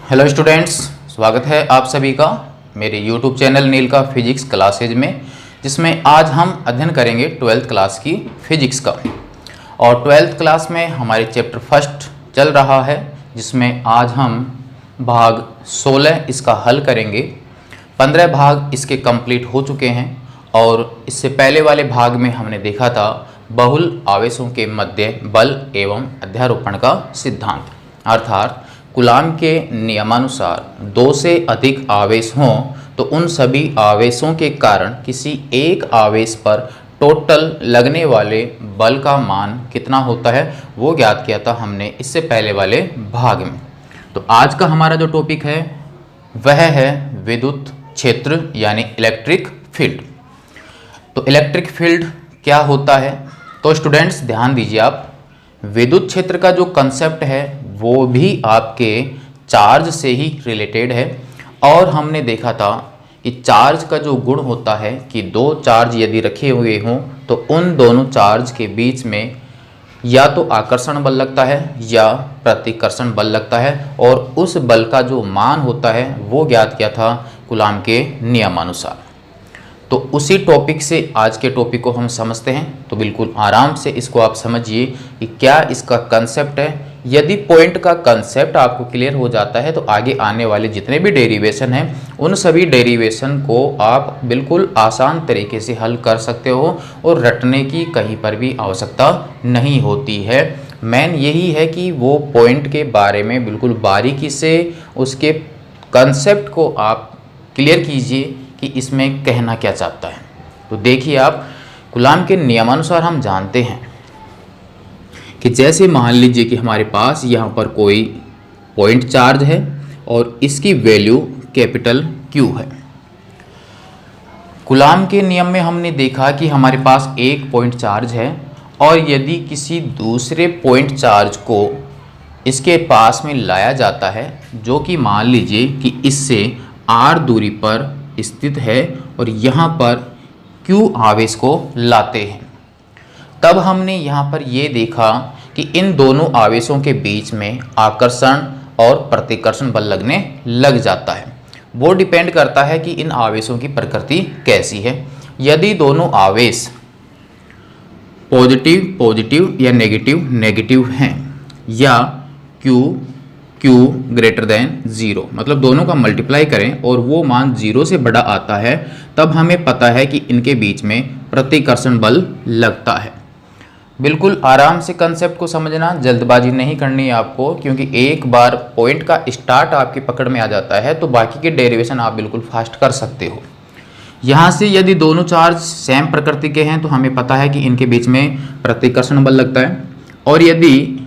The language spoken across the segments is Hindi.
हेलो स्टूडेंट्स, स्वागत है आप सभी का मेरे यूट्यूब चैनल नील का फिजिक्स क्लासेज में, जिसमें आज हम अध्ययन करेंगे 12th क्लास की फिजिक्स का। और 12th क्लास में हमारे चैप्टर फर्स्ट चल रहा है, जिसमें आज हम भाग 16 इसका हल करेंगे। 15 भाग इसके कंप्लीट हो चुके हैं और इससे पहले वाले भाग में हमने देखा था बहुल आवेशों के मध्य बल एवं अध्यारोपण का सिद्धांत, अर्थात कूलाम के नियमानुसार दो से अधिक आवेश हों तो उन सभी आवेशों के कारण किसी एक आवेश पर टोटल लगने वाले बल का मान कितना होता है वो ज्ञात किया था हमने इससे पहले वाले भाग में। तो आज का हमारा जो टॉपिक है वह है विद्युत क्षेत्र यानी इलेक्ट्रिक फील्ड। तो इलेक्ट्रिक फील्ड क्या होता है? तो स्टूडेंट्स ध्यान दीजिए, आप विद्युत क्षेत्र का जो कंसेप्ट है वो भी आपके चार्ज से ही रिलेटेड है। और हमने देखा था कि चार्ज का जो गुण होता है कि दो चार्ज यदि रखे हुए हों तो उन दोनों चार्ज के बीच में या तो आकर्षण बल लगता है या प्रतिकर्षण बल लगता है, और उस बल का जो मान होता है वो ज्ञात किया था कूलाम के नियमानुसार। तो उसी टॉपिक से आज के टॉपिक को हम समझते हैं। तो बिल्कुल आराम से इसको आप समझिए कि क्या इसका कंसेप्ट है। यदि पॉइंट का कंसेप्ट आपको क्लियर हो जाता है तो आगे आने वाले जितने भी डेरिवेशन हैं उन सभी डेरिवेशन को आप बिल्कुल आसान तरीके से हल कर सकते हो और रटने की कहीं पर भी आवश्यकता नहीं होती है। मेन यही है कि वो पॉइंट के बारे में बिल्कुल बारीकी से उसके कंसेप्ट को आप क्लियर कीजिए कि इसमें कहना क्या चाहता है। तो देखिए, आप कूलाम के नियमानुसार हम जानते हैं कि जैसे मान लीजिए कि हमारे पास यहाँ पर कोई पॉइंट चार्ज है और इसकी वैल्यू कैपिटल Q है। कूलाम के नियम में हमने देखा कि हमारे पास एक पॉइंट चार्ज है और यदि किसी दूसरे पॉइंट चार्ज को इसके पास में लाया जाता है जो कि मान लीजिए कि इससे r दूरी पर स्थित है और यहाँ पर Q आवेश को लाते हैं, तब हमने यहाँ पर ये देखा कि इन दोनों आवेशों के बीच में आकर्षण और प्रतिकर्षण बल लगने लग जाता है। वो डिपेंड करता है कि इन आवेशों की प्रकृति कैसी है। यदि दोनों आवेश पॉजिटिव पॉजिटिव या नेगेटिव नेगेटिव हैं या Q ग्रेटर देन 0, मतलब दोनों का मल्टीप्लाई करें और वो मान 0 से बड़ा आता है, तब हमें पता है कि इनके बीच में प्रतिकर्षण बल लगता है। बिल्कुल आराम से कंसेप्ट को समझना, जल्दबाजी नहीं करनी है आपको, क्योंकि एक बार पॉइंट का स्टार्ट आपकी पकड़ में आ जाता है तो बाकी के डेरिवेशन आप बिल्कुल फास्ट कर सकते हो। यहाँ से यदि दोनों चार्ज सेम प्रकृति के हैं तो हमें पता है कि इनके बीच में प्रतिकर्षण बल लगता है, और यदि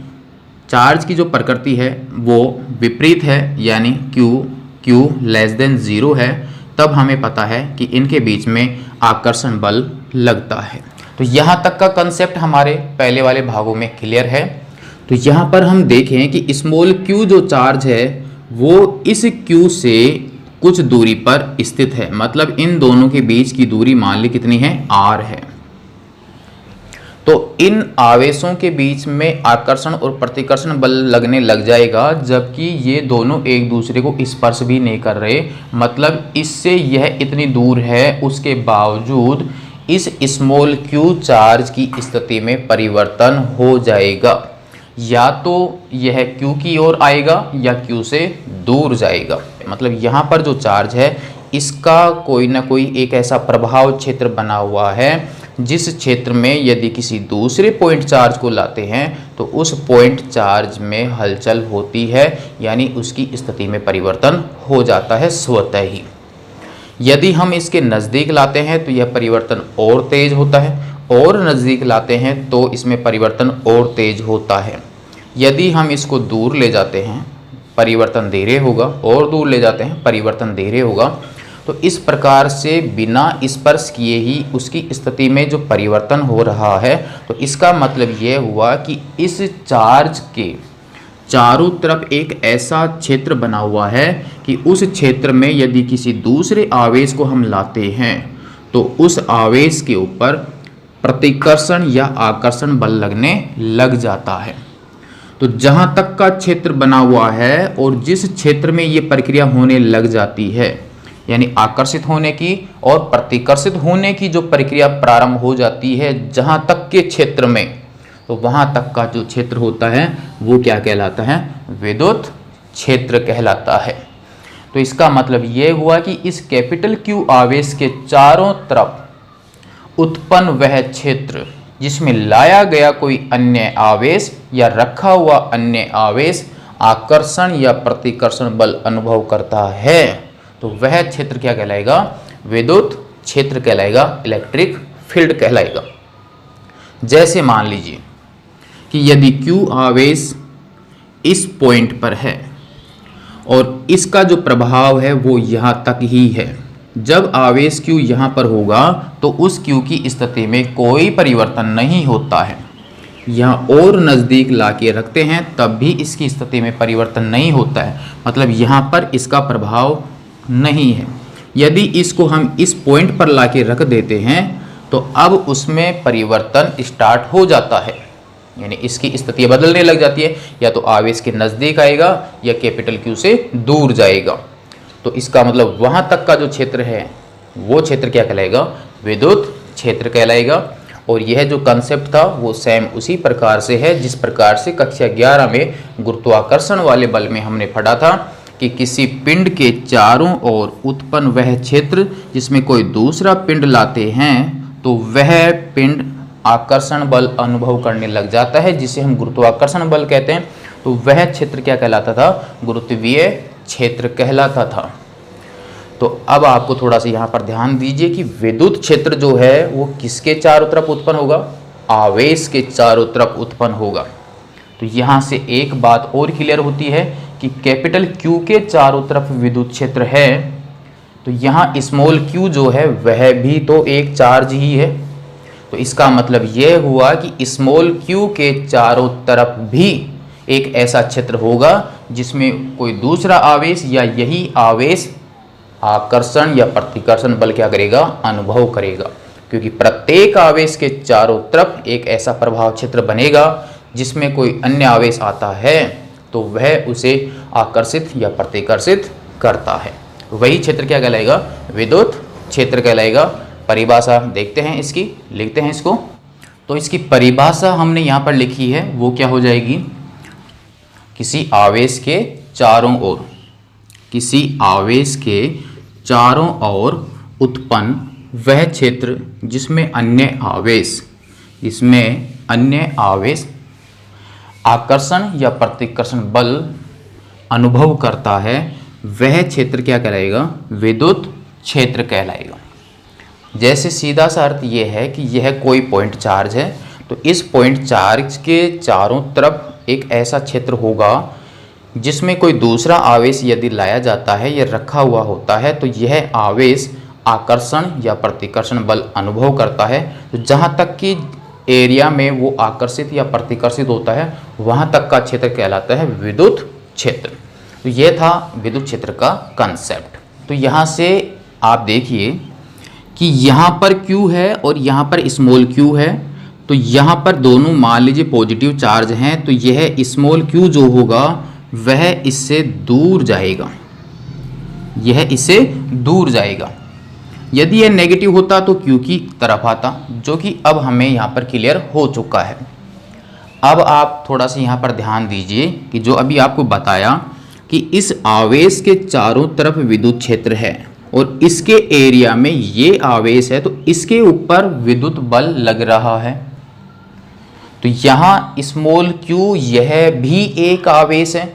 चार्ज की जो प्रकृति है वो विपरीत है यानी Q लेस देन 0 है, तब हमें पता है कि इनके बीच में आकर्षण बल लगता है। तो यहाँ तक का कंसेप्ट हमारे पहले वाले भागों में क्लियर है। तो यहाँ पर हम देखें कि स्मॉल q जो चार्ज है वो इस Q से कुछ दूरी पर स्थित है, मतलब इन दोनों के बीच की दूरी मान ली कितनी है, r है। तो इन आवेशों के बीच में आकर्षण और प्रतिकर्षण बल लगने लग जाएगा, जबकि ये दोनों एक दूसरे को स्पर्श भी नहीं कर रहे, मतलब इससे यह इतनी दूर है, उसके बावजूद इस स्मॉल q चार्ज की स्थिति में परिवर्तन हो जाएगा। या तो यह Q की ओर आएगा या Q से दूर जाएगा। मतलब यहाँ पर जो चार्ज है इसका कोई ना कोई एक ऐसा प्रभाव क्षेत्र बना हुआ है जिस क्षेत्र में यदि किसी दूसरे पॉइंट चार्ज को लाते हैं तो उस पॉइंट चार्ज में हलचल होती है, यानी उसकी स्थिति में परिवर्तन हो जाता है स्वतः ही। यदि हम इसके नज़दीक लाते हैं तो यह परिवर्तन और तेज होता है, और नज़दीक लाते हैं तो इसमें परिवर्तन और तेज होता है। यदि हम इसको दूर ले जाते हैं परिवर्तन धीरे होगा, और दूर ले जाते हैं परिवर्तन धीरे होगा। तो इस प्रकार से बिना स्पर्श किए ही उसकी स्थिति में जो परिवर्तन हो रहा है, तो इसका मतलब यह हुआ कि इस चार्ज के चारों तरफ एक ऐसा क्षेत्र बना हुआ है कि उस क्षेत्र में यदि किसी दूसरे आवेश को हम लाते हैं तो उस आवेश के ऊपर प्रतिकर्षण या आकर्षण बल लगने लग जाता है। तो जहां तक का क्षेत्र बना हुआ है और जिस क्षेत्र में ये प्रक्रिया होने लग जाती है, यानी आकर्षित होने की और प्रतिकर्षित होने की जो प्रक्रिया प्रारंभ हो जाती है जहां तक के क्षेत्र में, तो वहां तक का जो क्षेत्र होता है वो क्या कहलाता है? विद्युत क्षेत्र कहलाता है। तो इसका मतलब ये हुआ कि इस कैपिटल क्यू आवेश के चारों तरफ उत्पन्न वह क्षेत्र जिसमें लाया गया कोई अन्य आवेश या रखा हुआ अन्य आवेश आकर्षण या प्रतिकर्षण बल अनुभव करता है, तो वह क्षेत्र क्या कहलाएगा? विद्युत क्षेत्र कहलाएगा, इलेक्ट्रिक फील्ड कहलाएगा। जैसे मान लीजिए कि यदि Q आवेश इस पॉइंट पर है और इसका जो प्रभाव है वो यहाँ तक ही है, जब आवेश Q यहाँ पर होगा तो उस Q की स्थिति में कोई परिवर्तन नहीं होता है। यहाँ और नज़दीक लाके रखते हैं तब भी इसकी स्थिति में परिवर्तन नहीं होता है, मतलब यहाँ पर इसका प्रभाव नहीं है। यदि इसको हम इस पॉइंट पर लाके रख देते हैं तो अब उसमें परिवर्तन स्टार्ट हो जाता है, यानी इसकी स्थिति बदलने लग जाती है, या तो आवेश के नज़दीक आएगा या कैपिटल Q से दूर जाएगा। तो इसका मतलब वहाँ तक का जो क्षेत्र है वो क्षेत्र क्या कहलाएगा? विद्युत क्षेत्र कहलाएगा। और यह जो कंसेप्ट था वो सेम उसी प्रकार से है जिस प्रकार से कक्षा 11 में गुरुत्वाकर्षण वाले बल में हमने पढ़ा था कि किसी पिंड के चारों ओर उत्पन्न वह क्षेत्र जिसमें कोई दूसरा पिंड लाते हैं तो वह पिंड आकर्षण बल अनुभव करने लग जाता है, जिसे हम गुरुत्वाकर्षण बल कहते हैं। तो वह क्षेत्र क्या कहलाता था? गुरुत्वीय क्षेत्र कहलाता था। तो अब आपको थोड़ा सा यहाँ पर ध्यान दीजिए कि विद्युत क्षेत्र जो है वो किसके चारों तरफ उत्पन्न होगा? आवेश के चारों तरफ उत्पन्न होगा। तो यहाँ से एक बात और क्लियर होती है कि कैपिटल Q के चारों तरफ विद्युत क्षेत्र है, तो यहाँ स्मॉल q जो है वह भी तो एक चार्ज ही है। तो इसका मतलब यह हुआ कि स्मॉल q के चारों तरफ भी एक ऐसा क्षेत्र होगा जिसमें कोई दूसरा आवेश या यही आवेश आकर्षण या प्रतिकर्षण बल क्या करेगा? अनुभव करेगा, क्योंकि प्रत्येक आवेश के चारों तरफ एक ऐसा प्रभाव क्षेत्र बनेगा जिसमें कोई अन्य आवेश आता है तो वह उसे आकर्षित या प्रतिकर्षित करता है। वही क्षेत्र क्या कहलाएगा? विद्युत क्षेत्र कहलाएगा। परिभाषा देखते हैं इसकी, लिखते हैं इसको। तो इसकी परिभाषा हमने यहाँ पर लिखी है, वो क्या हो जाएगी? किसी आवेश के चारों ओर, किसी आवेश के चारों ओर उत्पन्न वह क्षेत्र जिसमें अन्य आवेश आकर्षण या प्रतिकर्षण बल अनुभव करता है, वह क्षेत्र क्या कहलाएगा? विद्युत क्षेत्र कहलाएगा। जैसे सीधा सा अर्थ यह है कि यह कोई पॉइंट चार्ज है, तो इस पॉइंट चार्ज के चारों तरफ एक ऐसा क्षेत्र होगा जिसमें कोई दूसरा आवेश यदि लाया जाता है या रखा हुआ होता है तो यह आवेश आकर्षण या प्रतिकर्षण बल अनुभव करता है। तो जहाँ तक कि एरिया में वो आकर्षित या प्रतिकर्षित होता है वहाँ तक का क्षेत्र कहलाता है विद्युत क्षेत्र। तो यह था विद्युत क्षेत्र का कंसेप्ट। तो यहाँ से आप देखिए कि यहाँ पर Q है और यहाँ पर स्मॉल q है, तो यहाँ पर दोनों मान लीजिए पॉजिटिव चार्ज हैं, तो यह स्मॉल q जो होगा वह इससे दूर जाएगा, यह इससे दूर जाएगा। यदि यह नेगेटिव होता तो Q की तरफ आता, जो कि अब हमें यहाँ पर क्लियर हो चुका है। अब आप थोड़ा सा यहाँ पर ध्यान दीजिए कि जो अभी आपको बताया कि इस आवेश के चारों तरफ विद्युत क्षेत्र है और इसके एरिया में ये आवेश है, तो इसके ऊपर विद्युत बल लग रहा है। तो यहाँ स्मॉल q यह भी एक आवेश है,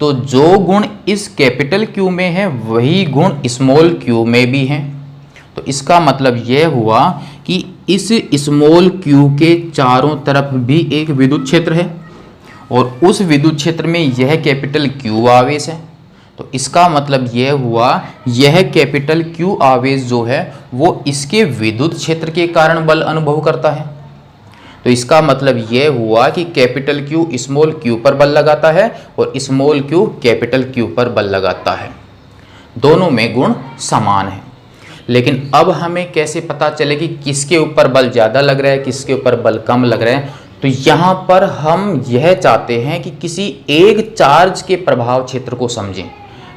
तो जो गुण इस कैपिटल Q में है वही गुण स्मॉल q में भी हैं। तो इसका मतलब यह हुआ कि इस स्मॉल q के चारों तरफ भी एक विद्युत क्षेत्र है और उस विद्युत क्षेत्र में यह कैपिटल Q आवेश है। तो इसका मतलब यह हुआ यह कैपिटल Q आवेश जो है वो इसके विद्युत क्षेत्र के कारण बल अनुभव करता है। तो इसका मतलब यह हुआ कि कैपिटल Q स्मॉल q पर बल लगाता है और स्मॉल q कैपिटल Q पर बल लगाता है। दोनों में गुण समान है। लेकिन अब हमें कैसे पता चले कि किसके ऊपर बल ज़्यादा लग रहा है, किसके ऊपर बल कम लग रहा है? तो यहाँ पर हम यह चाहते हैं कि किसी एक चार्ज के प्रभाव क्षेत्र को समझें।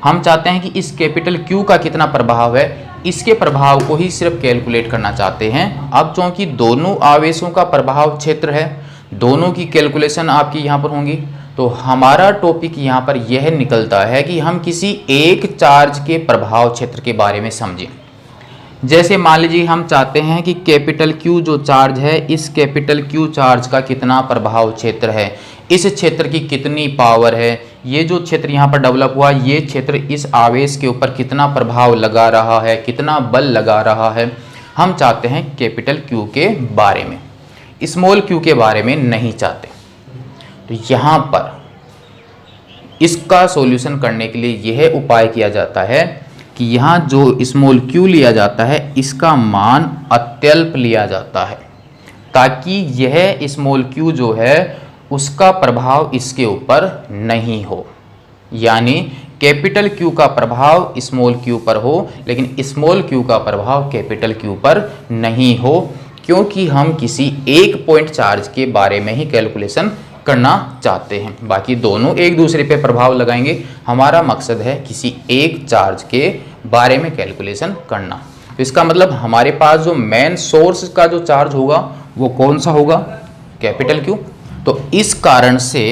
हम चाहते हैं कि इस कैपिटल Q का कितना प्रभाव है, इसके प्रभाव को ही सिर्फ कैलकुलेट करना चाहते हैं। अब चूंकि दोनों आवेशों का प्रभाव क्षेत्र है, दोनों की कैलकुलेशन आपकी यहाँ पर होंगी, तो हमारा टॉपिक यहाँ पर यह निकलता है कि हम किसी एक चार्ज के प्रभाव क्षेत्र के बारे में समझें। जैसे मान लीजिए हम चाहते हैं कि कैपिटल Q जो चार्ज है, इस कैपिटल Q चार्ज का कितना प्रभाव क्षेत्र है, इस क्षेत्र की कितनी पावर है, ये जो क्षेत्र यहाँ पर डेवलप हुआ, ये क्षेत्र इस आवेश के ऊपर कितना प्रभाव लगा रहा है, कितना बल लगा रहा है। हम चाहते हैं कैपिटल Q के बारे में, स्मॉल q के बारे में नहीं चाहते। तो यहाँ पर इसका सॉल्यूशन करने के लिए यह उपाय किया जाता है कि यहाँ जो स्मॉल q लिया जाता है, इसका मान अत्यल्प लिया जाता है, ताकि यह स्मॉल q जो है उसका प्रभाव इसके ऊपर नहीं हो। यानी कैपिटल Q का प्रभाव स्मॉल q पर हो, लेकिन स्मॉल q का प्रभाव कैपिटल Q पर नहीं हो, क्योंकि हम किसी एक पॉइंट चार्ज के बारे में ही कैलकुलेशन करना चाहते हैं। बाकी दोनों एक दूसरे पे प्रभाव लगाएंगे, हमारा मकसद है किसी एक चार्ज के बारे में कैलकुलेशन करना। तो इसका मतलब हमारे पास जो मेन सोर्स का जो चार्ज होगा वो कौन सा होगा, कैपिटल Q। तो इस कारण से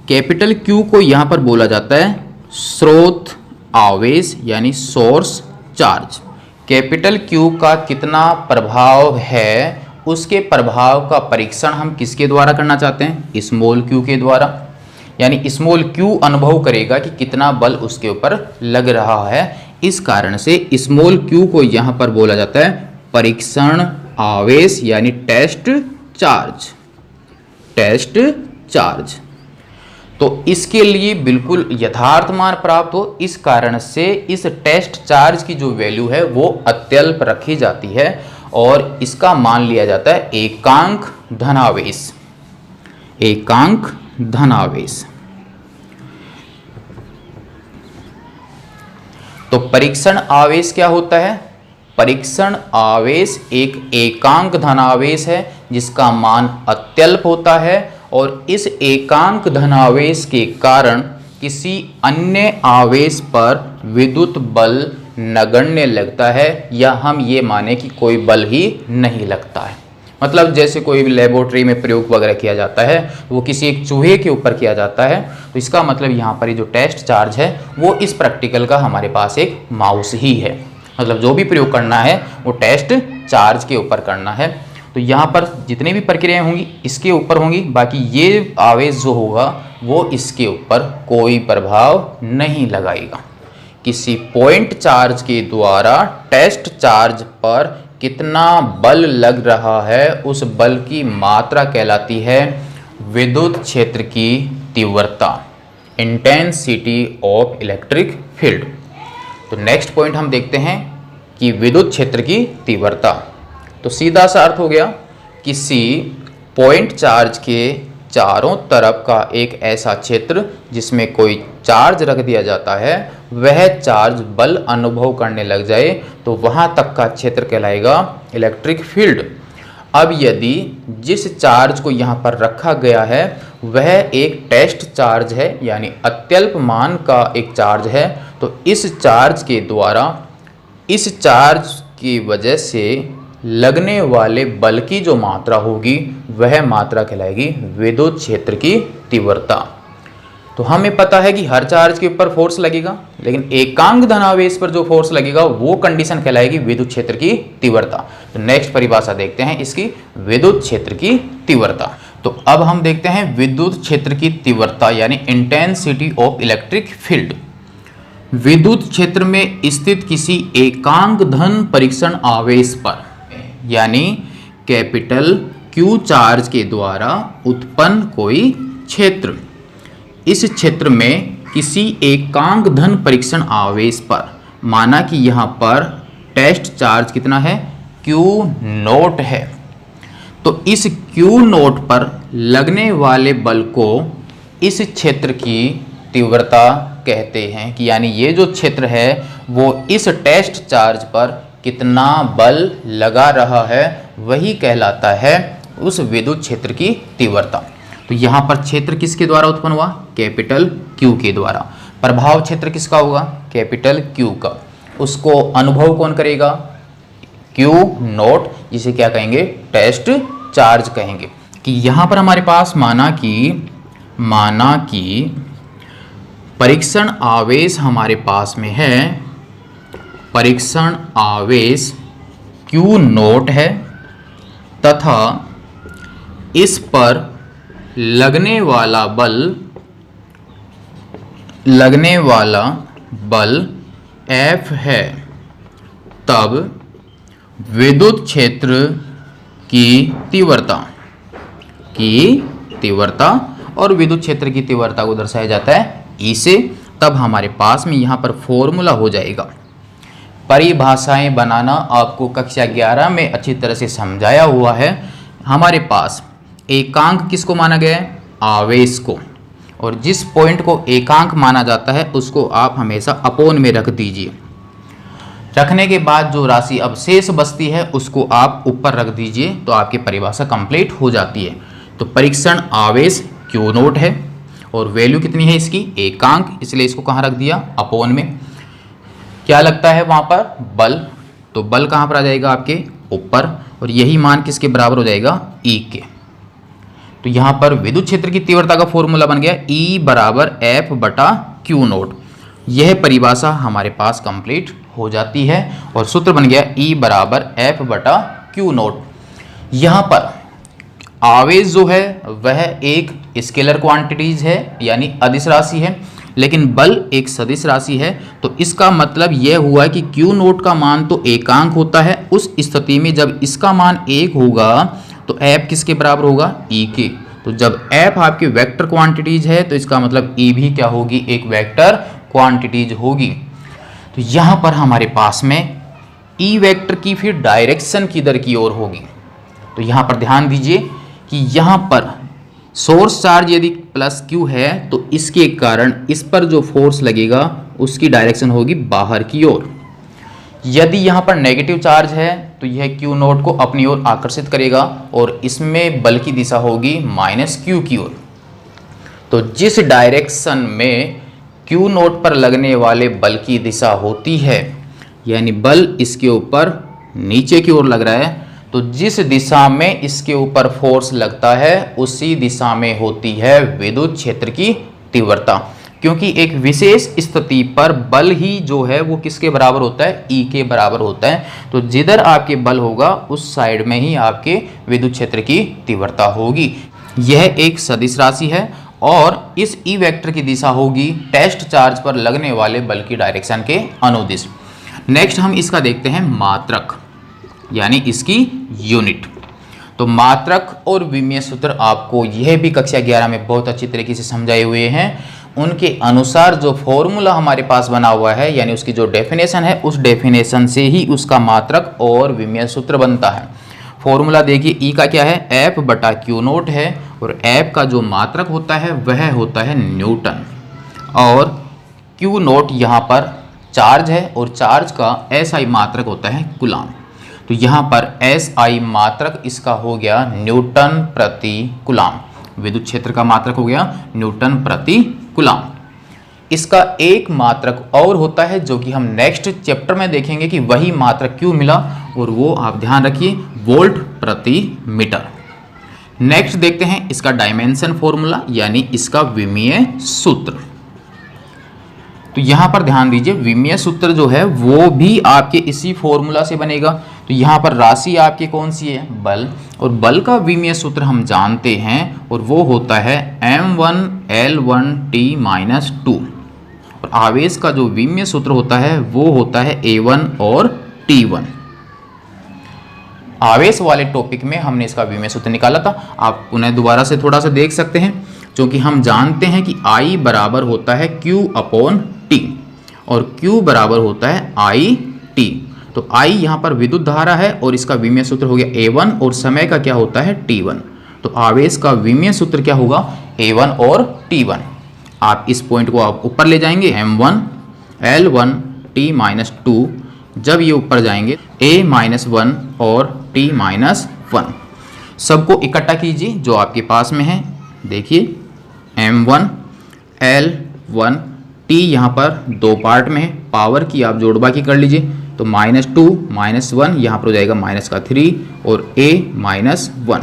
कैपिटल Q को यहाँ पर बोला जाता है स्रोत आवेश यानी सोर्स चार्ज। कैपिटल Q का कितना प्रभाव है, उसके प्रभाव का परीक्षण हम किसके द्वारा करना चाहते हैं, स्मॉल q के द्वारा। यानी स्मॉल q अनुभव करेगा कि कितना बल उसके ऊपर लग रहा है। इस कारण से स्मॉल q को यहाँ पर बोला जाता है परीक्षण आवेश यानी टेस्ट चार्ज, टेस्ट चार्ज। तो इसके लिए बिल्कुल यथार्थ मान प्राप्त हो, इस कारण से इस टेस्ट चार्ज की जो वैल्यू है वो अत्यल्प रखी जाती है और इसका मान लिया जाता है एकांक धनावेश, एकांक धनावेश। तो परीक्षण आवेश क्या होता है, परीक्षण आवेश एक एकांक धनावेश है जिसका मान अत्यल्प होता है और इस एकांक धनावेश के कारण किसी अन्य आवेश पर विद्युत बल नगण्य लगता है, या हम ये माने कि कोई बल ही नहीं लगता है। मतलब जैसे कोई लेबोरेटरी में प्रयोग वगैरह किया जाता है, वो किसी एक चूहे के ऊपर किया जाता है, तो इसका मतलब यहाँ पर ये जो टेस्ट चार्ज है वो इस प्रैक्टिकल का हमारे पास एक माउस ही है। मतलब जो भी प्रयोग करना है वो टेस्ट चार्ज के ऊपर करना है। तो यहाँ पर जितनी भी प्रक्रियाएं होंगी इसके ऊपर होंगी, बाकी ये आवेश जो होगा वो इसके ऊपर कोई प्रभाव नहीं लगाएगा। किसी पॉइंट चार्ज के द्वारा टेस्ट चार्ज पर कितना बल लग रहा है, उस बल की मात्रा कहलाती है विद्युत क्षेत्र की तीव्रता, इंटेंसिटी ऑफ इलेक्ट्रिक फील्ड। तो नेक्स्ट पॉइंट हम देखते हैं कि विद्युत क्षेत्र की तीव्रता। तो सीधा सा अर्थ हो गया, किसी पॉइंट चार्ज के चारों तरफ का एक ऐसा क्षेत्र जिसमें कोई चार्ज रख दिया जाता है, वह चार्ज बल अनुभव करने लग जाए तो वहां तक का क्षेत्र कहलाएगा इलेक्ट्रिक फील्ड। अब यदि जिस चार्ज को यहाँ पर रखा गया है वह एक टेस्ट चार्ज है यानी अत्यल्प मान का एक चार्ज है, तो इस चार्ज के द्वारा इस चार्ज की वजह से लगने वाले बल की जो मात्रा होगी वह मात्रा कहलाएगी विद्युत क्षेत्र की तीव्रता। तो हमें पता है कि हर चार्ज के ऊपर फोर्स लगेगा, लेकिन एकांक धनावेश पर जो फोर्स लगेगा वो कंडीशन कहलाएगी विद्युत क्षेत्र की तीव्रता। तो नेक्स्ट परिभाषा देखते हैं इसकी, विद्युत क्षेत्र की तीव्रता। तो अब हम देखते हैं विद्युत क्षेत्र की तीव्रता यानी इंटेंसिटी ऑफ इलेक्ट्रिक फील्ड। विद्युत क्षेत्र में स्थित किसी एकांक धन परीक्षण आवेश पर यानी कैपिटल Q चार्ज के द्वारा उत्पन्न कोई क्षेत्र, इस क्षेत्र में किसी एकांक धन परीक्षण आवेश पर, माना कि यहाँ पर टेस्ट चार्ज कितना है, Q नोट है, तो इस Q नोट पर लगने वाले बल को इस क्षेत्र की तीव्रता कहते हैं। कि यानी ये जो क्षेत्र है वो इस टेस्ट चार्ज पर कितना बल लगा रहा है वही कहलाता है उस विद्युत क्षेत्र की तीव्रता। तो यहाँ पर क्षेत्र किसके द्वारा उत्पन्न हुआ? कैपिटल Q के द्वारा। प्रभाव क्षेत्र किसका होगा? कैपिटल Q का। उसको अनुभव कौन करेगा? Q नोट, जिसे क्या कहेंगे? टेस्ट चार्ज कहेंगे। कि यहाँ पर हमारे पास माना कि परीक्षण आवेश हमारे पास में है, परीक्षण आवेश Q नोट है तथा इस पर लगने वाला बल F है, तब विद्युत क्षेत्र की तीव्रता और विद्युत क्षेत्र की तीव्रता को दर्शाया जाता है E से। तब हमारे पास में यहाँ पर फॉर्मूला हो जाएगा। परिभाषाएं बनाना आपको कक्षा 11 में अच्छी तरह से समझाया हुआ है। हमारे पास एकांक किसको माना गया है? आवेश को। और जिस पॉइंट को एकांक माना जाता है उसको आप हमेशा अपोन में रख दीजिए। रखने के बाद जो राशि अवशेष बचती है उसको आप ऊपर रख दीजिए, तो आपकी परिभाषा कंप्लीट हो जाती है। तो परीक्षण आवेश Q नोट है और वैल्यू कितनी है इसकी? एकांक, इसलिए इसको कहाँ रख दिया? अपोन में। क्या लगता है वहाँ पर? बल। तो बल कहाँ पर आ जाएगा? आपके ऊपर। और यही मान किसके बराबर हो जाएगा? E के। तो यहाँ पर विद्युत क्षेत्र की तीव्रता का फॉर्मूला बन गया E बराबर F बटा Q नोट। यह परिभाषा हमारे पास कंप्लीट हो जाती है और सूत्र बन गया E बराबर F बटा Q नोट। यहाँ पर आवेश जो है वह एक स्केलर क्वांटिटीज है, यानी अदिश राशि है, लेकिन बल एक सदिश राशि है। तो इसका मतलब यह हुआ कि Q नोट का मान तो एकांक होता है। उस स्थिति में जब इसका मान 1 होगा तो F किसके बराबर होगा? E के। तो जब F आपकी वेक्टर क्वांटिटीज है तो इसका मतलब E भी क्या होगी? एक वेक्टर क्वांटिटीज होगी। तो यहाँ पर हमारे पास में E वेक्टर की फिर डायरेक्शन किधर की ओर होगी? तो यहाँ पर ध्यान दीजिए कि यहाँ पर सोर्स चार्ज यदि प्लस Q है तो इसके कारण इस पर जो फोर्स लगेगा उसकी डायरेक्शन होगी बाहर की ओर। यदि यहाँ पर नेगेटिव चार्ज है तो यह Q नोट को अपनी ओर आकर्षित करेगा और इसमें बल की दिशा होगी माइनस Q की ओर। तो जिस डायरेक्शन में Q नोट पर लगने वाले बल की दिशा होती है, यानी बल इसके ऊपर नीचे की ओर लग रहा है, तो जिस दिशा में इसके ऊपर फोर्स लगता है उसी दिशा में होती है विद्युत क्षेत्र की तीव्रता। क्योंकि एक विशेष स्थिति पर बल ही जो है वो किसके बराबर होता है? E के बराबर होता है। तो जिधर आपके बल होगा उस साइड में ही आपके विद्युत क्षेत्र की तीव्रता होगी। यह एक सदिश राशि है और इस E वेक्टर की दिशा होगी टेस्ट चार्ज पर लगने वाले बल की डायरेक्शन के अनुदिश। नेक्स्ट हम इसका देखते हैं मात्रक, यानी इसकी यूनिट। तो मात्रक और विमीय सूत्र आपको यह भी कक्षा 11 में बहुत अच्छी तरीके से समझाए हुए हैं। उनके अनुसार जो फॉर्मूला हमारे पास बना हुआ है, यानी उसकी जो डेफिनेशन है, उस डेफिनेशन से ही उसका मात्रक और विमीय सूत्र बनता है। फॉर्मूला देखिए, E का क्या है? F बटा Q नोट है और F का जो मात्रक होता है वह होता है न्यूटन और Q नोट यहाँ पर चार्ज है और चार्ज का SI मात्रक होता है कूलाम। तो यहाँ पर SI मात्रक इसका हो गया न्यूटन प्रति कूलाम। विद्युत क्षेत्र का मात्रक हो गया न्यूटन प्रति कूलाम। इसका एक मात्रक और होता है जो कि हम नेक्स्ट चैप्टर में देखेंगे कि वही मात्रक क्यों मिला, और वो आप ध्यान रखिए, वोल्ट प्रति मीटर। नेक्स्ट देखते हैं इसका डायमेंशन फॉर्मूला, यानी इसका विमीय सूत्र। तो यहाँ पर ध्यान दीजिए, विमीय सूत्र जो है वो भी आपके इसी फॉर्मूला से बनेगा। तो यहाँ पर राशि आपकी कौन सी है? बल। और बल का विमीय सूत्र हम जानते हैं और वो होता है m1L1T-2। और आवेश का जो विमीय सूत्र होता है वो होता है A1 और T1। आवेश वाले टॉपिक में हमने इसका विमीय सूत्र निकाला था, आप उन्हें दोबारा से थोड़ा सा देख सकते हैं। क्योंकि हम जानते हैं कि I बराबर होता है Q/T और Q बराबर होता है IT। तो I यहाँ पर विद्युत धारा है और इसका विमीय सूत्र हो गया A1 और समय का क्या होता है? T1। तो आवेश का विमीय सूत्र क्या होगा? A1 और T1। आप इस पॉइंट को आप ऊपर ले जाएंगे, m1L1T-2। जब ये ऊपर जाएंगे A-1 और T-1। सबको इकट्ठा कीजिए जो आपके पास में है। देखिए M1 L1 T यहाँ पर दो पार्ट में है, पावर की आप जोड़ बाकी कर लीजिए। तो -2 -1 यहाँ पर हो जाएगा -3 और A -1।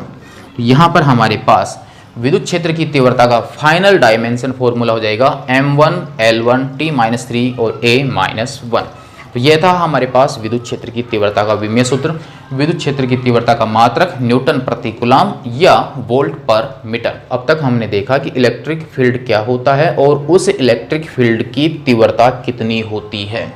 यहाँ पर हमारे पास विद्युत क्षेत्र की तीव्रता का फाइनल डायमेंशन फॉर्मूला हो जाएगा M1 L1 T -3 और A -1। तो यह था हमारे पास विद्युत क्षेत्र की तीव्रता का विमीय सूत्र। विद्युत क्षेत्र की तीव्रता का मात्रक न्यूटन प्रति कूलम या वोल्ट पर मीटर। अब तक हमने देखा कि इलेक्ट्रिक फील्ड क्या होता है और उस इलेक्ट्रिक फील्ड की तीव्रता कितनी होती है।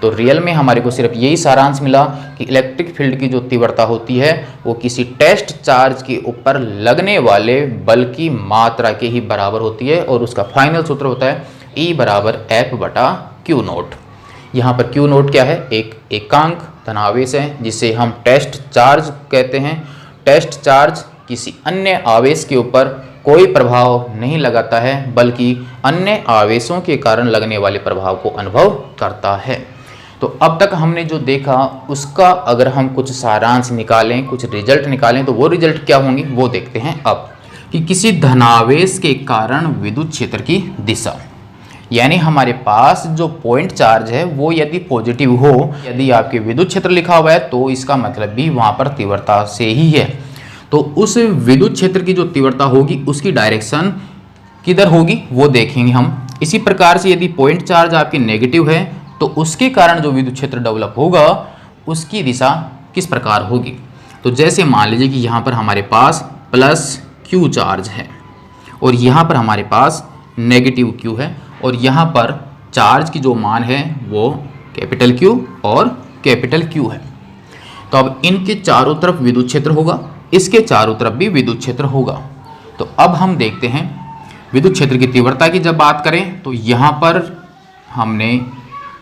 तो रियल में हमारे को सिर्फ यही सारांश मिला कि इलेक्ट्रिक फील्ड की जो तीव्रता होती है वो किसी टेस्ट चार्ज के ऊपर लगने वाले बल की मात्रा के ही बराबर होती है और उसका फाइनल सूत्र होता है E = F/Q0। यहाँ पर Q0 क्या है? एक एकांक धनावेश है जिसे हम टेस्ट चार्ज कहते हैं। टेस्ट चार्ज किसी अन्य आवेश के ऊपर कोई प्रभाव नहीं लगाता है बल्कि अन्य आवेशों के कारण लगने वाले प्रभाव को अनुभव करता है। तो अब तक हमने जो देखा उसका अगर हम कुछ सारांश निकालें, कुछ रिजल्ट निकालें तो वो रिजल्ट क्या होंगे वो देखते हैं अब। कि किसी धनावेश के कारण विद्युत क्षेत्र की दिशा, यानी हमारे पास जो पॉइंट चार्ज है वो यदि पॉजिटिव हो, यदि आपके विद्युत क्षेत्र लिखा हुआ है तो इसका मतलब भी वहाँ पर तीव्रता से ही है। तो उस विद्युत क्षेत्र की जो तीव्रता होगी उसकी डायरेक्शन किधर होगी वो देखेंगे हम। इसी प्रकार से यदि पॉइंट चार्ज आपके नेगेटिव है तो उसके कारण जो विद्युत क्षेत्र डेवलप होगा उसकी दिशा किस प्रकार होगी। तो जैसे मान लीजिए कि यहाँ पर हमारे पास +Q चार्ज है और यहाँ पर हमारे पास नेगेटिव Q है और यहाँ पर चार्ज की जो मान है वो Q और Q है। तो अब इनके चारों तरफ विद्युत क्षेत्र होगा, इसके चारों तरफ भी विद्युत क्षेत्र होगा। तो अब हम देखते हैं विद्युत क्षेत्र की तीव्रता की जब बात करें तो यहाँ पर हमने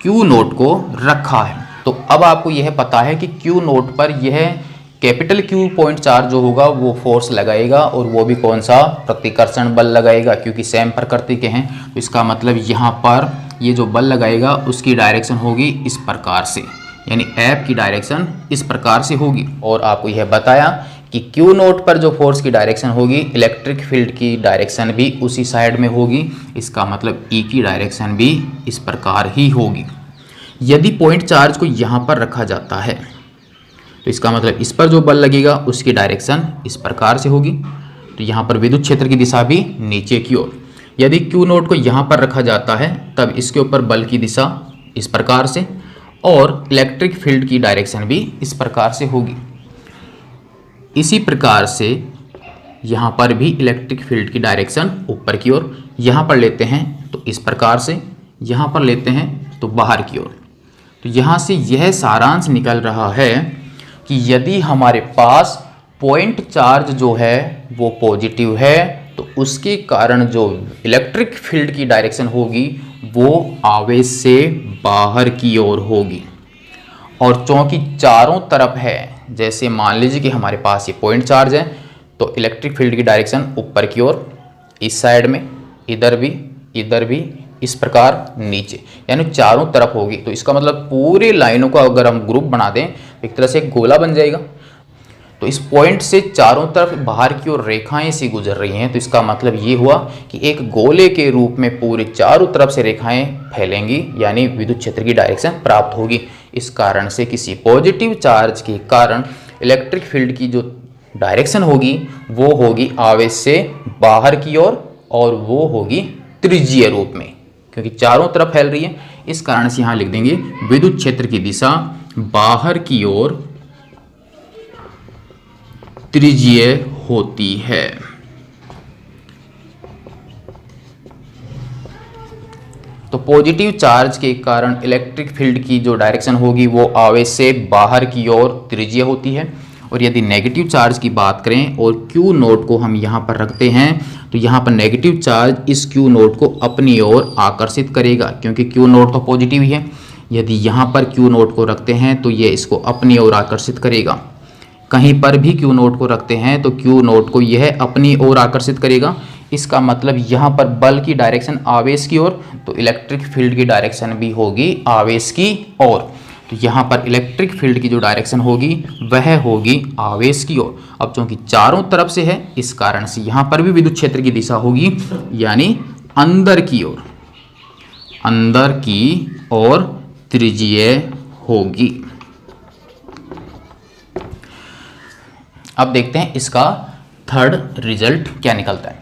Q0 को रखा है। तो अब आपको यह पता है कि Q0 पर यह Q पॉइंट चार्ज जो होगा वो फोर्स लगाएगा और वो भी कौन सा? प्रतिकर्षण बल लगाएगा, क्योंकि सेम प्रकृति के हैं। तो इसका मतलब यहाँ पर ये जो बल लगाएगा उसकी डायरेक्शन होगी इस प्रकार से, यानी F की डायरेक्शन इस प्रकार से होगी। और आपको यह बताया कि Q0 पर जो फोर्स की डायरेक्शन होगी इलेक्ट्रिक फील्ड की डायरेक्शन भी उसी साइड में होगी। इसका मतलब E की डायरेक्शन भी इस प्रकार ही होगी। यदि पॉइंट चार्ज को यहाँ पर रखा जाता है तो इसका मतलब इस पर जो बल लगेगा उसकी डायरेक्शन इस प्रकार से होगी। तो यहाँ पर विद्युत क्षेत्र की दिशा भी नीचे की ओर। यदि Q0 को यहाँ पर रखा जाता है तब इसके ऊपर बल की दिशा इस प्रकार से और इलेक्ट्रिक फील्ड की डायरेक्शन भी इस प्रकार से होगी। इसी प्रकार से यहाँ पर भी इलेक्ट्रिक फील्ड की डायरेक्शन ऊपर की ओर। यहाँ पर लेते हैं तो इस प्रकार से, यहाँ पर लेते हैं तो बाहर की ओर। तो यहाँ से यह सारांश निकल रहा है कि यदि हमारे पास पॉइंट चार्ज जो है वो पॉजिटिव है तो उसके कारण जो इलेक्ट्रिक फील्ड की डायरेक्शन होगी वो आवेश से बाहर की ओर होगी। और चूंकि चारों तरफ है, जैसे मान लीजिए कि हमारे पास ये पॉइंट चार्ज है तो इलेक्ट्रिक फील्ड की डायरेक्शन ऊपर की ओर, इस साइड में, इधर भी, इस प्रकार नीचे, यानी चारों तरफ होगी। तो इसका मतलब पूरी लाइनों का अगर हम ग्रुप बना दें तो एक तरह से एक गोला बन जाएगा। तो इस पॉइंट से चारों तरफ बाहर की ओर रेखाएं सी गुजर रही हैं। तो इसका मतलब ये हुआ कि एक गोले के रूप में पूरे चारों तरफ से रेखाएं फैलेंगी, यानी विद्युत क्षेत्र की डायरेक्शन प्राप्त होगी। इस कारण से किसी पॉजिटिव चार्ज के कारण इलेक्ट्रिक फील्ड की जो डायरेक्शन होगी वो होगी आवेश से बाहर की ओर और वो होगी त्रिज्यीय रूप में, क्योंकि चारों तरफ फैल रही है। इस कारण से यहाँ लिख देंगे विद्युत क्षेत्र की दिशा बाहर की ओर त्रिज्यीय होती है। तो पॉजिटिव चार्ज के कारण इलेक्ट्रिक फील्ड की जो डायरेक्शन होगी वो आवेश से बाहर की ओर त्रिज्यीय होती है। और यदि नेगेटिव चार्ज की बात करें और Q0 को हम यहाँ पर रखते हैं तो यहाँ पर नेगेटिव चार्ज इस Q0 को अपनी ओर आकर्षित करेगा, क्योंकि Q0 तो पॉजिटिव ही है। यदि यहाँ पर Q0 को रखते हैं तो ये इसको अपनी ओर आकर्षित करेगा। कहीं पर भी Q0 को रखते हैं तो Q0 को यह अपनी ओर आकर्षित करेगा। इसका मतलब यहाँ पर बल की डायरेक्शन आवेश की ओर, तो इलेक्ट्रिक फील्ड की डायरेक्शन भी होगी आवेश की ओर। तो यहाँ पर इलेक्ट्रिक फील्ड की जो डायरेक्शन होगी वह होगी आवेश की ओर। अब चूंकि चारों तरफ से है इस कारण से यहाँ पर भी विद्युत क्षेत्र की दिशा होगी यानी अंदर की ओर, अंदर की ओर त्रिज्यीय होगी। अब देखते हैं इसका थर्ड रिजल्ट क्या निकलता है।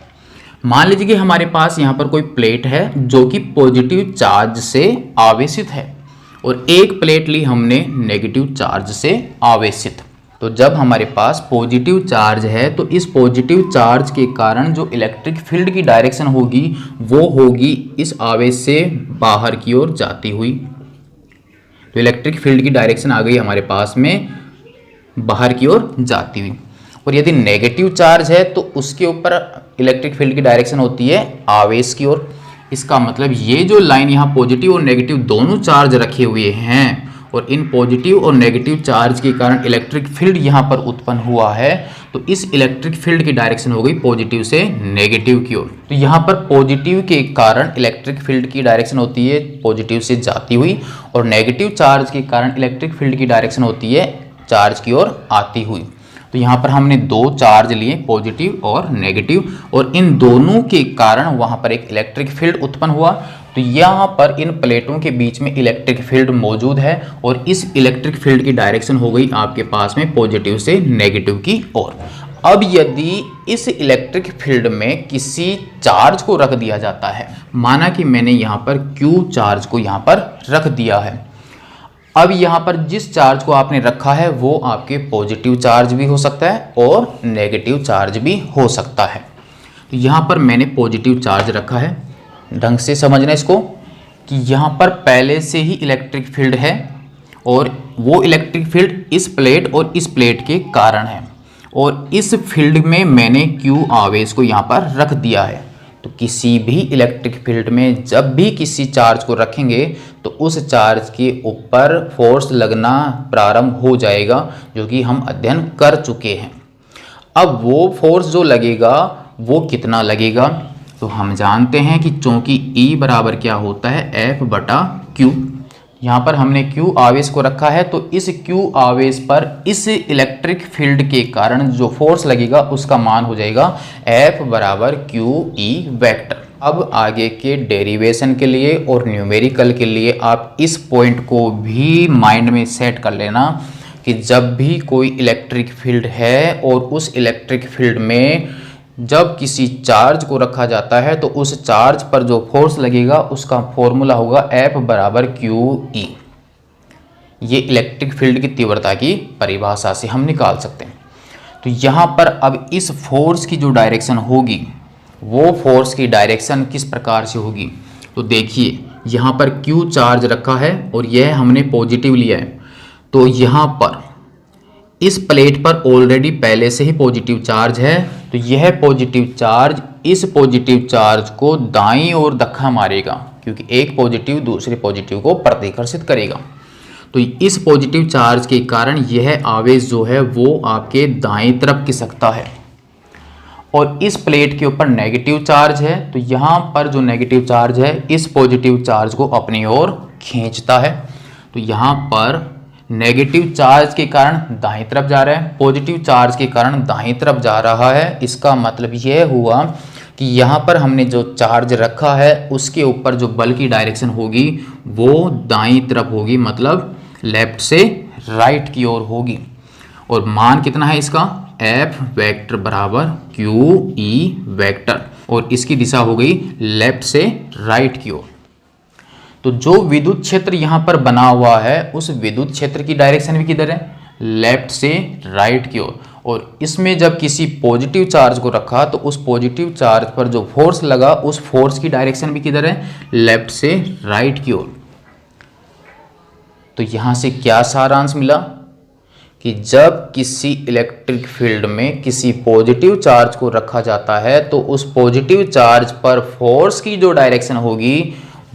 मान लीजिए कि हमारे पास यहाँ पर कोई प्लेट है जो कि पॉजिटिव चार्ज से आवेशित है और एक प्लेट ली हमने नेगेटिव चार्ज से आवेशित। तो जब हमारे पास पॉजिटिव चार्ज है तो इस पॉजिटिव चार्ज के कारण जो इलेक्ट्रिक फील्ड की डायरेक्शन होगी वो होगी इस आवेश से बाहर की ओर जाती हुई। तो इलेक्ट्रिक फील्ड की डायरेक्शन आ गई हमारे पास में बाहर की ओर जाती हुई। और यदि नेगेटिव चार्ज है तो उसके ऊपर इलेक्ट्रिक फील्ड की डायरेक्शन होती है आवेश की ओर। इसका मतलब ये जो लाइन यहाँ पॉजिटिव और नेगेटिव दोनों चार्ज रखे हुए हैं और इन पॉजिटिव और नेगेटिव चार्ज के कारण इलेक्ट्रिक फील्ड यहाँ पर उत्पन्न हुआ है, तो इस इलेक्ट्रिक फील्ड की डायरेक्शन हो गई पॉजिटिव से नेगेटिव की ओर। तो यहाँ पर पॉजिटिव के कारण इलेक्ट्रिक फील्ड की डायरेक्शन होती है पॉजिटिव से जाती हुई और नेगेटिव चार्ज के कारण इलेक्ट्रिक फील्ड की डायरेक्शन होती है चार्ज की ओर आती हुई। तो यहाँ पर हमने दो चार्ज लिए पॉजिटिव और नेगेटिव और इन दोनों के कारण वहाँ पर एक इलेक्ट्रिक फील्ड उत्पन्न हुआ। तो यहाँ पर इन प्लेटों के बीच में इलेक्ट्रिक फील्ड मौजूद है और इस इलेक्ट्रिक फील्ड की डायरेक्शन हो गई आपके पास में पॉजिटिव से नेगेटिव की ओर। अब यदि इस इलेक्ट्रिक फील्ड में किसी चार्ज को रख दिया जाता है, माना कि मैंने यहाँ पर Q चार्ज को यहाँ पर रख दिया है। अब यहाँ पर जिस चार्ज को आपने रखा है वो आपके पॉजिटिव चार्ज भी हो सकता है और नेगेटिव चार्ज भी हो सकता है। तो यहाँ पर मैंने पॉजिटिव चार्ज रखा है। ढंग से समझना इसको कि यहाँ पर पहले से ही इलेक्ट्रिक फील्ड है और वो इलेक्ट्रिक फील्ड इस प्लेट और इस प्लेट के कारण है और इस फील्ड में मैंने Q आवेश को यहाँ पर रख दिया है। तो किसी भी इलेक्ट्रिक फील्ड में जब भी किसी चार्ज को रखेंगे तो उस चार्ज के ऊपर फोर्स लगना प्रारंभ हो जाएगा, जो कि हम अध्ययन कर चुके हैं। अब वो फोर्स जो लगेगा वो कितना लगेगा, तो हम जानते हैं कि चूंकि E बराबर क्या होता है F/Q। यहाँ पर हमने Q आवेश को रखा है तो इस Q आवेश पर इस इलेक्ट्रिक फील्ड के कारण जो फोर्स लगेगा उसका मान हो जाएगा F/QE वेक्टर। अब आगे के डेरिवेशन के लिए और न्यूमेरिकल के लिए आप इस पॉइंट को भी माइंड में सेट कर लेना कि जब भी कोई इलेक्ट्रिक फील्ड है और उस इलेक्ट्रिक फील्ड में जब किसी चार्ज को रखा जाता है तो उस चार्ज पर जो फोर्स लगेगा उसका फॉर्मूला होगा F/QE। ये इलेक्ट्रिक फील्ड की तीव्रता की परिभाषा से हम निकाल सकते हैं। तो यहाँ पर अब इस फोर्स की जो डायरेक्शन होगी वो फोर्स की डायरेक्शन किस प्रकार से होगी, तो देखिए यहाँ पर Q चार्ज रखा है और यह हमने पॉजिटिव लिया है। तो यहाँ पर इस प्लेट पर ऑलरेडी पहले से ही पॉजिटिव चार्ज है, तो यह पॉजिटिव चार्ज इस पॉजिटिव चार्ज को दाईं ओर धक्का मारेगा क्योंकि एक पॉजिटिव दूसरे पॉजिटिव को प्रतिकर्षित करेगा। तो इस पॉजिटिव चार्ज के कारण यह आवेश जो है वो आपके दाईं तरफ खिसकता है और इस प्लेट के ऊपर नेगेटिव चार्ज है, तो यहाँ पर जो नेगेटिव चार्ज है इस पॉजिटिव चार्ज को अपनी ओर खींचता है। तो यहाँ पर नेगेटिव चार्ज के कारण दाईं तरफ जा रहा है, पॉजिटिव चार्ज के कारण दाईं तरफ जा रहा है। इसका मतलब यह हुआ कि यहाँ पर हमने जो चार्ज रखा है उसके ऊपर जो बल की डायरेक्शन होगी वो दाईं तरफ होगी, मतलब लेफ्ट से राइट की ओर होगी। और मान कितना है इसका F वेक्टर बराबर QE वेक्टर और इसकी दिशा हो गई लेफ्ट से राइट की ओर। तो जो विद्युत क्षेत्र यहाँ पर बना हुआ है उस विद्युत क्षेत्र की डायरेक्शन भी किधर है, लेफ्ट से राइट की ओर। और इसमें जब किसी पॉजिटिव चार्ज को रखा तो उस पॉजिटिव चार्ज पर जो फोर्स लगा उस फोर्स की डायरेक्शन भी किधर है, लेफ्ट से राइट की ओर। तो यहाँ से क्या सारांश मिला कि जब किसी इलेक्ट्रिक फील्ड में किसी पॉजिटिव चार्ज को रखा जाता है तो उस पॉजिटिव चार्ज पर फोर्स की जो डायरेक्शन होगी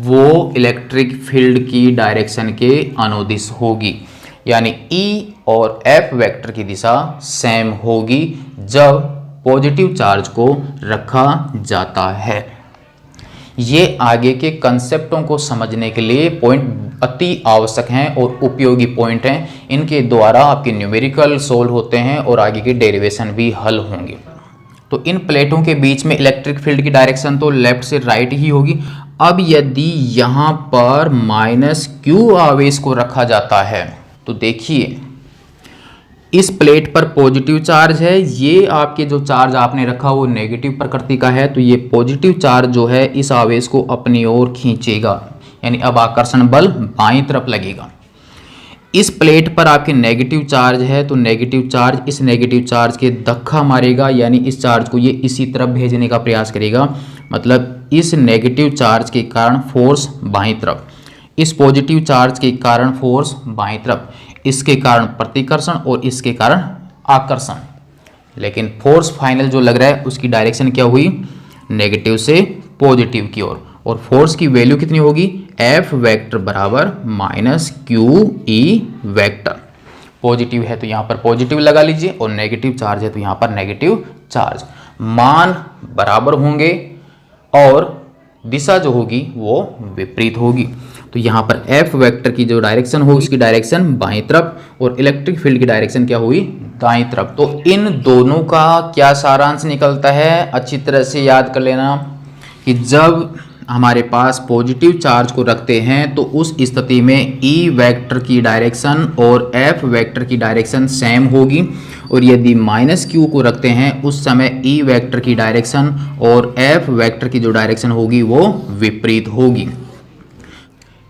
वो इलेक्ट्रिक फील्ड की डायरेक्शन के अनुदिश होगी, यानी E और F वेक्टर की दिशा सेम होगी जब पॉजिटिव चार्ज को रखा जाता है। ये आगे के कंसेप्टों को समझने के लिए पॉइंट अति आवश्यक हैं और उपयोगी पॉइंट हैं। इनके द्वारा आपके न्यूमेरिकल सोल्व होते हैं और आगे के डेरिवेशन भी हल होंगे। तो इन प्लेटों के बीच में इलेक्ट्रिक फील्ड की डायरेक्शन तो लेफ्ट से राइट ही होगी। अब यदि यहाँ पर -q आवेश को रखा जाता है तो देखिए इस प्लेट पर पॉजिटिव चार्ज है, ये आपके जो चार्ज आपने रखा वो नेगेटिव प्रकृति का है, तो ये पॉजिटिव चार्ज जो है इस आवेश को अपनी ओर खींचेगा, यानी अब आकर्षण बल बाईं तरफ लगेगा। इस प्लेट पर आपके नेगेटिव चार्ज है तो नेगेटिव चार्ज इस नेगेटिव चार्ज के धक्का मारेगा, यानी इस चार्ज को ये इसी तरफ भेजने का प्रयास करेगा। मतलब इस नेगेटिव चार्ज के कारण फोर्स बाईं तरफ, इस पॉजिटिव चार्ज के कारण फोर्स बाईं तरफ, इसके कारण प्रतिकर्षण और इसके कारण आकर्षण। लेकिन फोर्स फाइनल जो लग रहा है उसकी डायरेक्शन क्या हुई, नेगेटिव से पॉजिटिव की ओर। और फोर्स की वैल्यू कितनी होगी, F वेक्टर बराबर -QE वेक्टर। पॉजिटिव है तो यहाँ पर पॉजिटिव लगा लीजिए और नेगेटिव चार्ज है तो यहाँ पर नेगेटिव चार्ज। मान बराबर होंगे और दिशा जो होगी वो विपरीत होगी। तो यहाँ पर F वेक्टर की जो डायरेक्शन होगी उसकी डायरेक्शन बाईं तरफ और इलेक्ट्रिक फील्ड की डायरेक्शन क्या हुई, दाईं तरफ। तो इन दोनों का क्या सारांश निकलता है, अच्छी तरह से याद कर लेना कि जब हमारे पास पॉजिटिव चार्ज को रखते हैं तो उस स्थिति में E वेक्टर की डायरेक्शन और F वेक्टर की डायरेक्शन सेम होगी, और यदि -q को रखते हैं उस समय E वेक्टर की डायरेक्शन और F वेक्टर की जो डायरेक्शन होगी वो विपरीत होगी।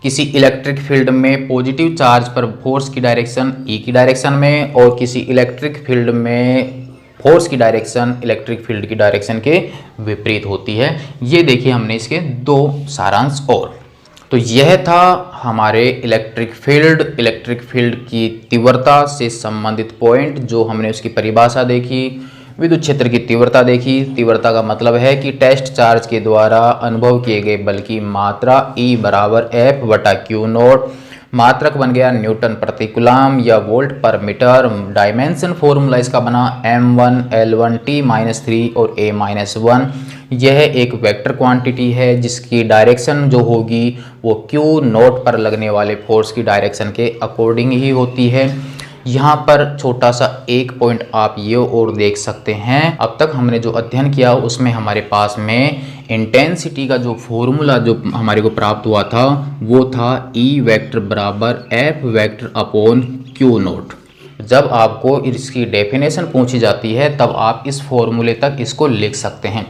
किसी इलेक्ट्रिक फील्ड में पॉजिटिव चार्ज पर फोर्स की डायरेक्शन E की डायरेक्शन में और किसी इलेक्ट्रिक फील्ड में फोर्स की डायरेक्शन इलेक्ट्रिक फील्ड की डायरेक्शन के विपरीत होती है। ये देखिए हमने इसके दो सारांश। और तो यह था हमारे इलेक्ट्रिक फील्ड की तीव्रता से संबंधित पॉइंट, जो हमने उसकी परिभाषा देखी, विद्युत क्षेत्र की तीव्रता देखी। तीव्रता का मतलब है कि टेस्ट चार्ज के द्वारा अनुभव किए गए बल की मात्रा E बराबर F/Q0। मात्रक बन गया न्यूटन प्रति कूलम या वोल्ट पर मीटर। डायमेंशन फॉर्मूला इसका बना m1 l1 t-3 और a-1। यह एक वेक्टर क्वांटिटी है जिसकी डायरेक्शन जो होगी वो Q0 पर लगने वाले फोर्स की डायरेक्शन के अकॉर्डिंग ही होती है। यहाँ पर छोटा सा एक पॉइंट आप ये और देख सकते हैं, अब तक हमने जो अध्ययन किया उसमें हमारे पास में इंटेंसिटी का जो फॉर्मूला जो हमारे को प्राप्त हुआ था वो था E वेक्टर बराबर F वेक्टर अपॉन Q0। जब आपको इसकी डेफिनेशन पूछी जाती है तब आप इस फॉर्मूले तक इसको लिख सकते हैं,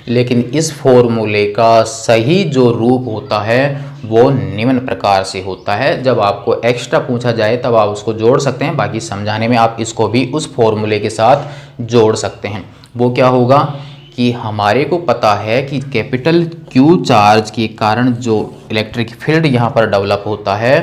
लेकिन इस फॉर्मूले का सही जो रूप होता है वो निम्न प्रकार से होता है। जब आपको एक्स्ट्रा पूछा जाए तब आप उसको जोड़ सकते हैं, बाकी समझाने में आप इसको भी उस फॉर्मूले के साथ जोड़ सकते हैं। वो क्या होगा कि हमारे को पता है कि कैपिटल Q चार्ज के कारण जो इलेक्ट्रिक फील्ड यहाँ पर डेवलप होता है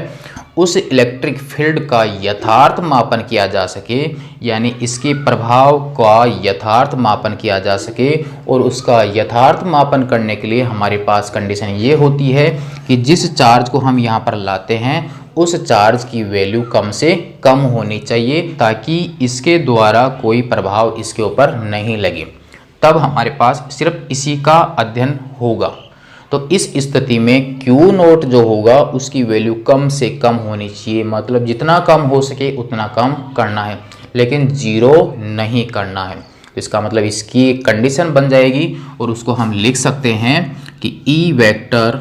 उस इलेक्ट्रिक फील्ड का यथार्थ मापन किया जा सके, यानी इसके प्रभाव का यथार्थ मापन किया जा सके। और उसका यथार्थ मापन करने के लिए हमारे पास कंडीशन ये होती है कि जिस चार्ज को हम यहाँ पर लाते हैं उस चार्ज की वैल्यू कम से कम होनी चाहिए ताकि इसके द्वारा कोई प्रभाव इसके ऊपर नहीं लगे, तब हमारे पास सिर्फ इसी का अध्ययन होगा। तो इस स्थिति में Q0 जो होगा उसकी वैल्यू कम से कम होनी चाहिए, मतलब जितना कम हो सके उतना कम करना है, लेकिन जीरो नहीं करना है। तो इसका मतलब इसकी एक कंडीशन बन जाएगी और उसको हम लिख सकते हैं कि E वेक्टर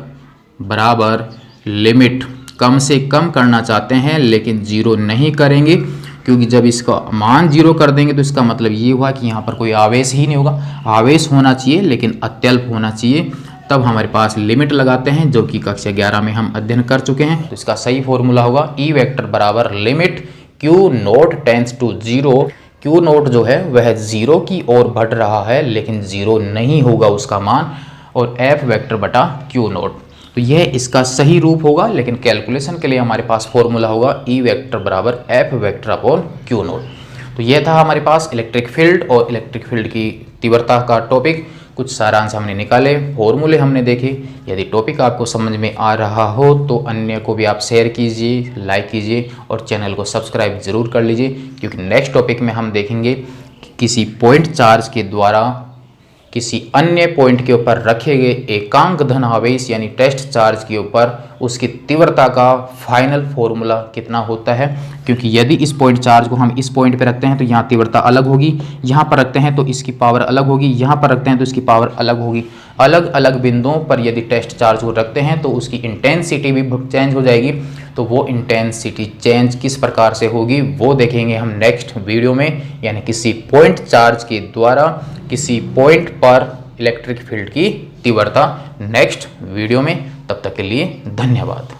बराबर लिमिट, कम से कम करना चाहते हैं लेकिन जीरो नहीं करेंगे, क्योंकि जब इसका मान जीरो कर देंगे तो इसका मतलब ये हुआ कि यहाँ पर कोई आवेश ही नहीं होगा। आवेश होना चाहिए लेकिन अत्यल्प होना चाहिए, तब हमारे पास लिमिट लगाते हैं, जो कि कक्षा 11 में हम अध्ययन कर चुके हैं। तो इसका सही फॉर्मूला होगा E वेक्टर बराबर limit Q0 tends to zero. Q0 जो है वह जीरो की ओर बढ़ रहा है लेकिन जीरो नहीं होगा उसका मान, और F वेक्टर बटा Q0। तो यह इसका सही रूप होगा, लेकिन कैलकुलेशन के लिए हमारे पास फॉर्मूला होगा E वेक्टर बराबर F वेक्टर अपॉन Q0। तो यह था हमारे पास इलेक्ट्रिक फील्ड और इलेक्ट्रिक फील्ड की तीव्रता का टॉपिक। कुछ सारांश हमने निकाले, फॉर्मूले हमने देखे। यदि टॉपिक आपको समझ में आ रहा हो तो अन्य को भी आप शेयर कीजिए, लाइक कीजिए और चैनल को सब्सक्राइब जरूर कर लीजिए, क्योंकि नेक्स्ट टॉपिक में हम देखेंगे कि किसी पॉइंट चार्ज के द्वारा किसी अन्य पॉइंट के ऊपर रखे गए एकांक धन आवेश यानी टेस्ट चार्ज के ऊपर उसकी तीव्रता का फाइनल फॉर्मूला कितना होता है। क्योंकि यदि इस पॉइंट चार्ज को हम इस पॉइंट पे रखते हैं तो यहाँ तीव्रता अलग होगी, यहाँ पर रखते हैं तो इसकी पावर अलग होगी, यहाँ पर रखते हैं तो इसकी पावर अलग होगी। अलग अलग बिंदुओं पर यदि टेस्ट चार्ज को रखते हैं तो उसकी इंटेंसिटी भी चेंज हो जाएगी। तो वो इंटेंसिटी चेंज किस प्रकार से होगी वो देखेंगे हम नेक्स्ट वीडियो में, यानी किसी पॉइंट चार्ज के द्वारा किसी पॉइंट पर इलेक्ट्रिक फील्ड की तीव्रता नेक्स्ट वीडियो में। तब तक के लिए धन्यवाद।